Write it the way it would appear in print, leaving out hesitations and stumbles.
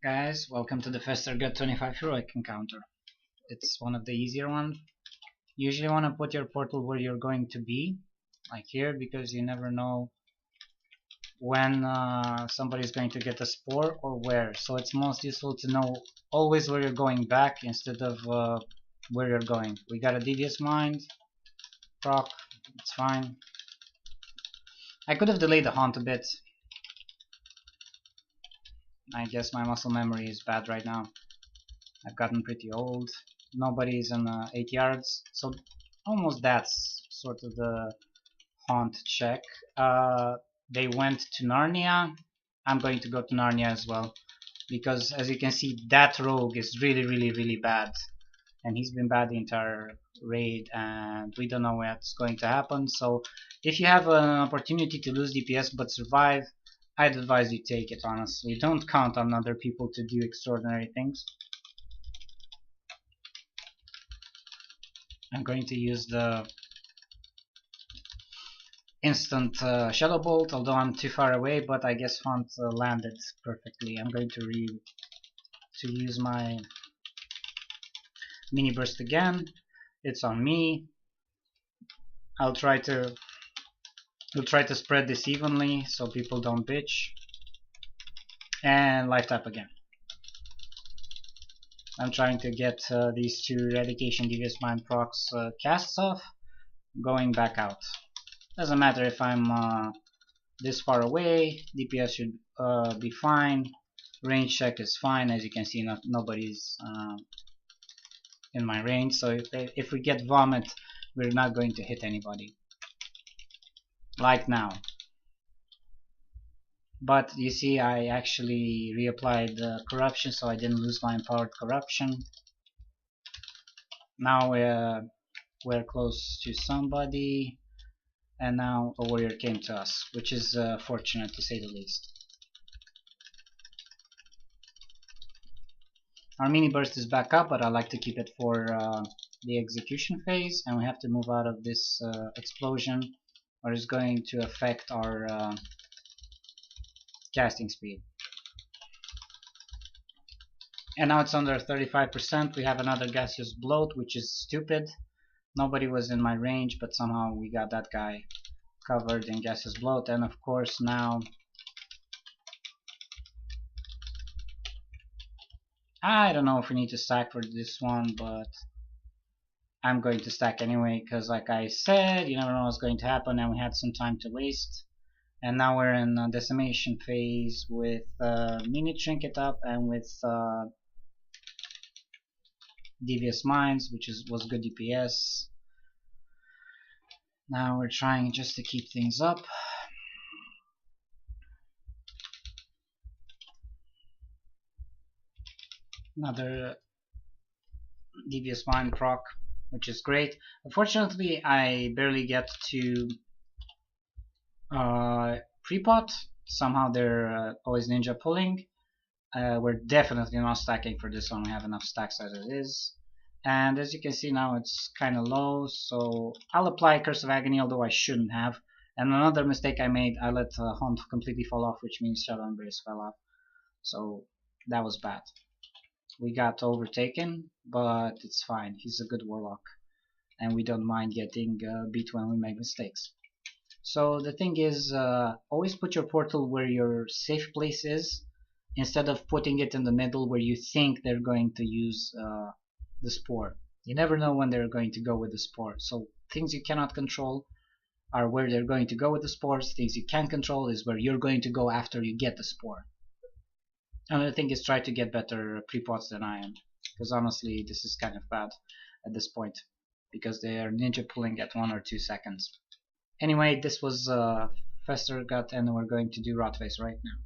Guys, welcome to the Festergut 25 heroic encounter. It's one of the easier ones. You usually want to put your portal where you're going to be, like here, because you never know when somebody's going to get a spore or where. So it's most useful to know always where you're going back instead of where you're going. We got a devious mind, proc, it's fine. I could have delayed the haunt a bit. I guess my muscle memory is bad right now. I've gotten pretty old. Nobody's in 8 yards, so almost that's sort of the haunt check. They went to Narnia. I'm going to go to Narnia as well, because as you can see, that rogue is really bad, and he's been bad the entire raid, and we don't know what's going to happen. So if you have an opportunity to lose DPS but survive, I'd advise you take it, honestly. Don't count on other people to do extraordinary things. I'm going to use the instant Shadow Bolt, although I'm too far away, but I guess Hunt landed perfectly. I'm going to use my mini burst again. It's on me. I'll try to spread this evenly so people don't bitch. And life tap again. I'm trying to get these two Eradication Devious Mind procs casts off, going back out. Doesn't matter if I'm this far away, DPS should be fine, range check is fine. As you can see, nobody's in my range, so if we get vomit, we're not going to hit anybody. Like now. But you see, I actually reapplied corruption, so I didn't lose my empowered corruption. Now we're close to somebody, and now a warrior came to us, which is fortunate to say the least. Our mini burst is back up, but I like to keep it for the execution phase, and we have to move out of this explosion, or it's going to affect our casting speed. And now it's under 35%. We have another gaseous bloat, which is stupid. Nobody was in my range, but somehow we got that guy covered in gaseous bloat. And of course now I don't know if we need to stack for this one, but I'm going to stack anyway, because like I said, you never know what's going to happen, and we had some time to waste. And now we're in decimation phase with mini trinket up and with devious minds, which was good DPS. Now we're trying just to keep things up. Another devious mind proc, which is great. Unfortunately, I barely get to pre-pot. Somehow they're always ninja pulling. We're definitely not stacking for this one. We have enough stacks as it is. And as you can see now, it's kind of low, so I'll apply Curse of Agony, although I shouldn't have. And another mistake I made, I let Hunt completely fall off, which means Shadow Embrace fell off. So that was bad. We got overtaken, but it's fine. He's a good Warlock, and we don't mind getting beat when we make mistakes. So the thing is, always put your portal where your safe place is, instead of putting it in the middle where you think they're going to use the spore. You never know when they're going to go with the spore. So things you cannot control are where they're going to go with the spores. Things you can control is where you're going to go after you get the spore. Another thing is try to get better pre-pots than I am, because honestly this is kind of bad at this point, because they are ninja pulling at 1 or 2 seconds. Anyway, this was Festergut, and we're going to do Rotface right now.